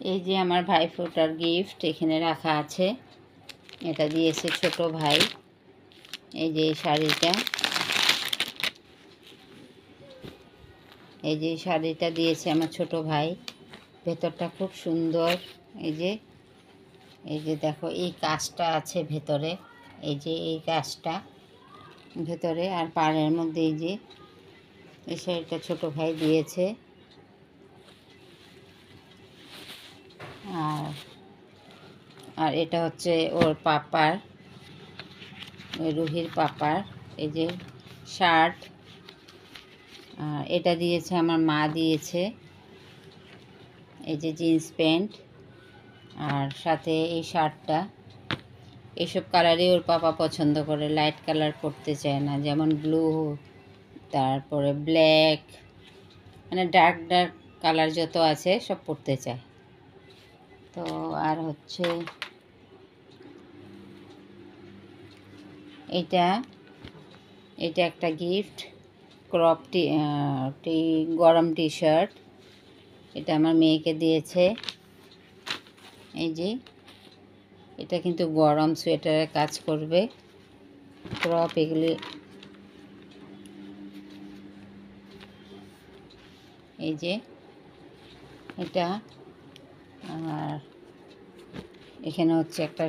এই যে আমার ভাইফোঁটার গিফট এখানে রাখা আছে। এটা দিয়েছে ছোট ভাই। এই যে এই শাড়িটা, এই যে শাড়িটা দিয়েছে আমার ছোট ভাই। ভেতরটা খুব সুন্দর। এই যে দেখো এই কাজটা আছে ভেতরে, এই যে এই কাজটা ভেতরে, আর পাড়ের মধ্যে এই যে এই শাড়িটা ছোট ভাই দিয়েছে। আর এটা হচ্ছে ওর পাপার, রুহির পাপার এই যে শার্ট। আর এটা দিয়েছে আমার মা দিয়েছে, এই যে জিন্স প্যান্ট, আর সাথে এই শার্টটা। এইসব কালারই ওর পাপা পছন্দ করে, লাইট কালার পরতে চায় না, যেমন ব্লু, তারপরে ব্ল্যাক, মানে ডার্ক ডার্ক কালার যত আছে সব পরতে চায়। তো আর হচ্ছে এটা একটা গিফট, ক্রপ গরম টি শার্ট। এটা আমার মেয়েকে দিয়েছে। এই যে এটা কিন্তু গরম সোয়েটারের কাজ করবে, ক্রপ এগুলি। এই যে এটা, আর এখানে হচ্ছে একটা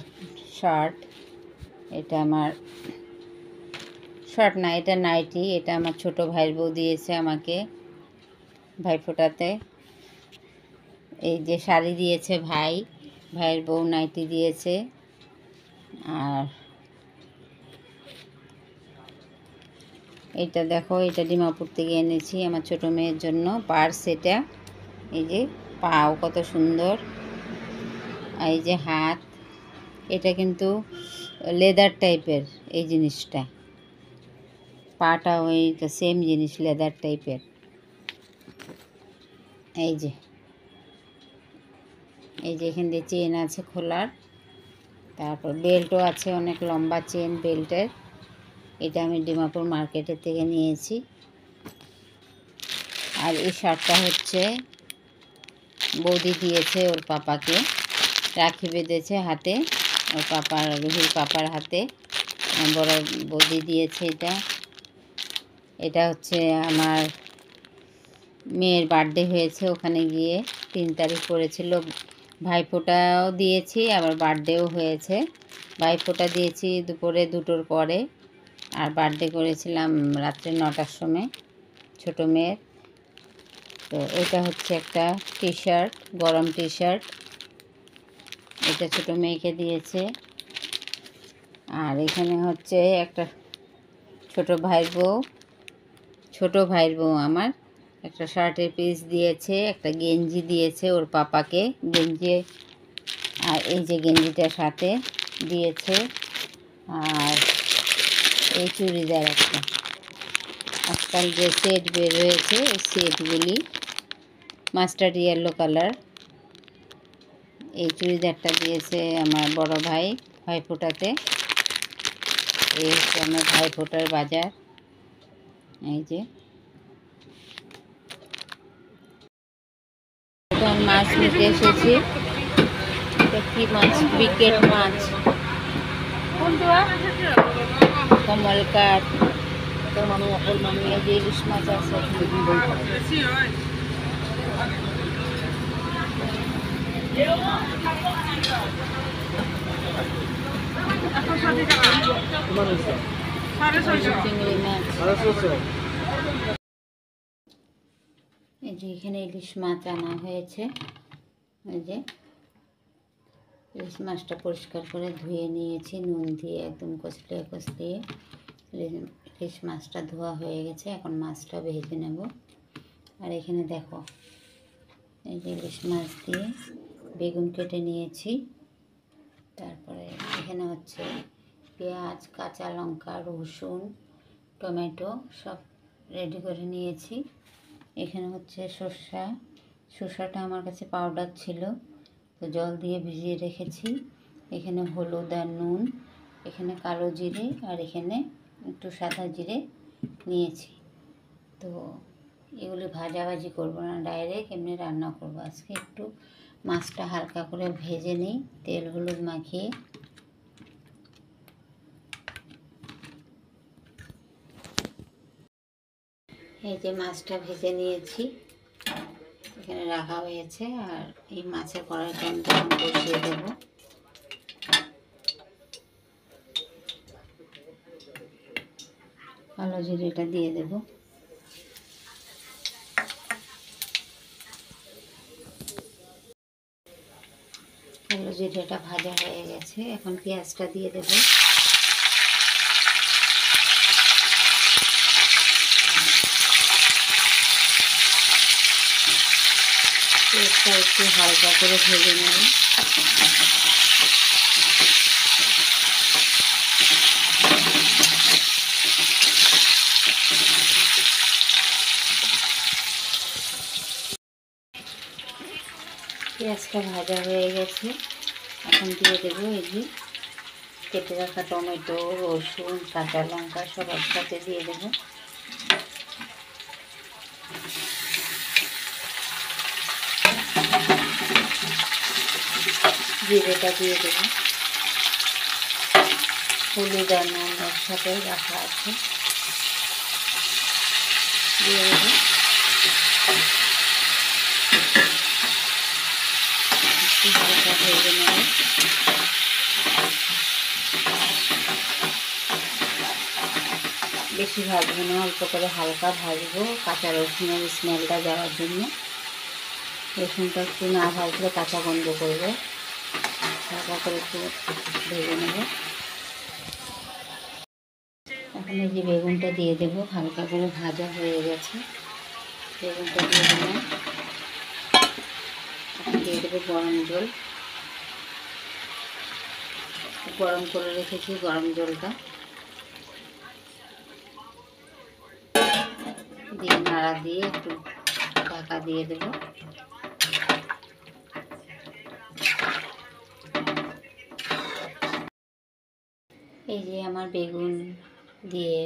শার্ট। এটা আমার শার্ট না, এটা নাইটি। এটা আমার ছোট ভাইয়ের বউ দিয়েছে আমাকে ভাইফোঁটাতে। এই যে শাড়ি দিয়েছে ভাই, ভাইয়ের বউ নাইটি দিয়েছে। আর এটা দেখো, এটা ডিমাপুর থেকে এনেছি আমার ছোট মেয়ের জন্য পার্স। এটা এই যে পাও কত সুন্দর, এই যে হাত। এটা কিন্তু লেদার টাইপের এই জিনিসটা, পাটা ওইটা সেম জিনিস, লেদার টাইপের। এই যে এখান দিয়ে চেন আছে খোলার, তারপর বেল্টও আছে, অনেক লম্বা চেন বেল্টের। এটা আমি ডিমাপুর মার্কেটের থেকে নিয়েছি। আর এই শার্টটা হচ্ছে বৌদি দিয়েছে ওর পাপাকে, রাখি বেঁধেছে হাতে, ওর পাপার, রুহির পাপার হাতে বড় বৌদি দিয়েছে। এটা হচ্ছে আমার মেয়ের বার্থডে হয়েছে, ওখানে গিয়ে 3 তারিখ পড়েছিল। ভাইফোঁটাও দিয়েছি, আবার বার্থডেও হয়েছে। ভাইফোঁটা দিয়েছি দুপুরে 2টোর পরে, আর বার্থডে করেছিলাম রাত্রে 9টার সময় ছোটো মেয়ের। তো এটা হচ্ছে একটা টি শার্ট, গরম টি শার্ট। এটা ছোটো মেয়েকে দিয়েছে। আর এখানে হচ্ছে একটা ছোটো ভাইয়ের বউ আমার একটা শার্টের পিস দিয়েছে, একটা গেঞ্জি দিয়েছে ওর পাপাকে, গেঞ্জি। আর এই যে গেঞ্জিটার সাথে দিয়েছে। আর এই চুড়িদার একটা, আজকাল যে সেট বের হয়েছে এই সেটগুলি, মাস্টার্ড ইয়েলো কালার। এই চুড়িদারটা দিয়েছে আমার বড় ভাই ভাইফোঁটাতে। এই হচ্ছে আমার ভাইফোঁটার বাজার। এই যে এখন মাছ নিতে এসেছি। এটা কি মাছ? বিকেট মাছ, কমলকাট, এই যে ইলিশ মাছ আছে। চিংড়ি মাছ। এই যে এখানে ইলিশ মাছ আনা হয়েছে। এই যে ইলিশ মাছটা পরিষ্কার করে ধুয়ে নিয়েছি নুন দিয়ে, একদম কষলিয়ে ইলিশ মাছটা ধোয়া হয়ে গেছে। এখন মাছটা ভেজে নেব। আর এখানে দেখো, এই যে ইলিশ মাছ দিয়ে বেগুন কেটে নিয়েছি। তারপরে এখানে হচ্ছে পেঁয়াজ, কাঁচা লঙ্কা, রসুন, টমেটো সব রেডি করে নিয়েছি। এখানে হচ্ছে শসাটা আমার কাছে পাউডার ছিল, তো জল দিয়ে ভিজিয়ে রেখেছি। এখানে হলুদ আর নুন, এখানে কালো জিরে, আর এখানে একটু সাদা জিরে নিয়েছি। তো এগুলি ভাজাভাজি করব না, ডাইরেক্ট এমনি রান্না করব। আজকে একটু মাছটা হালকা করে ভেজে নিই তেল হলুদ মাখিয়ে। এই যে মাছটা ভেজে নিয়েছি, এখানে রাখা হয়েছে। আর এই মাছের কড়াইটা আমি তখন বসিয়ে দেবো। কালো জিরেটা দিয়ে দেব। কালো জিরেটা ভাজা হয়ে গেছে, এখন পেঁয়াজটা দিয়ে দেব। পেঁয়াজটা একটু হালকা করে ভেজে নেব। পেঁয়াজটা ভাজা হয়ে গেছে, এখন দিয়ে দেবো এই যে কেটে রাখা টমেটো, রসুন, কাঁচা লঙ্কা সব একসাথে দিয়ে দেবো। জিরেটা দিয়ে দেবো। হলুদ আর নুন একসাথে রাখা আছে, দিয়ে দেবো। একটু হালকা ভেজে নেব। বেশি ভাজবো না, অল্প করে হালকা ভাজবো কাঁচা রসুনের স্মেলটা যাওয়ার জন্য। রসুনটা একটু না ভাজলে কাঁচা গন্ধ করবে, হালকা করে একটু ভেজে নেব। এখন এই যে বেগুনটা দিয়ে দেবো, হালকা করে ভাজা হয়ে গেছে। বেগুনটা দিয়ে দিলাম। এখন দিয়ে দেবো গরম জল, গরম করে রেখেছি গরম জলটা দিয়ে নাড়া দিয়ে একটু ঢাকা দিয়ে দেবো। এই যে আমার বেগুন দিয়ে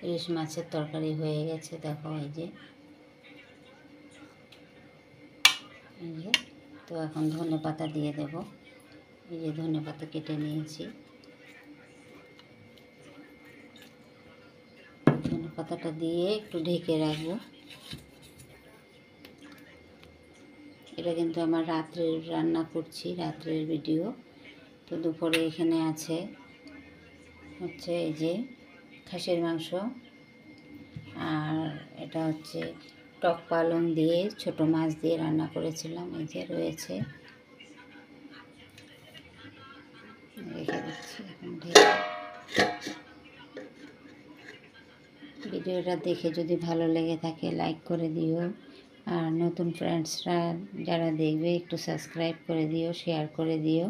ইলিশ মাছের তরকারি হয়ে গেছে, দেখো এই যে। তো এখন ধনেপাতা দিয়ে দেব। এই যে ধনেপাতা কেটে নিয়েছি, ধনেপাতাটা দিয়ে একটু ঢেকে রাখবো। এটা কিন্তু আমার রাত্রের রান্না করছি, রাত্রের ভিডিও। তো দুপুরে এখানে আছে হচ্ছে এই যে খাসির মাংস, আর এটা হচ্ছে টক পালং দিয়ে ছোট মাছ দিয়ে রান্না করেছিলাম। এই যে রয়েছে, রেখে দিচ্ছি এখন ঢেকে। ভিডিওটা দেখে যদি ভালো লেগে থাকে লাইক করে দিও, আর নতুন ফ্রেন্ডসরা যারা দেখবে একটু সাবস্ক্রাইব করে দিও, শেয়ার করে দিও।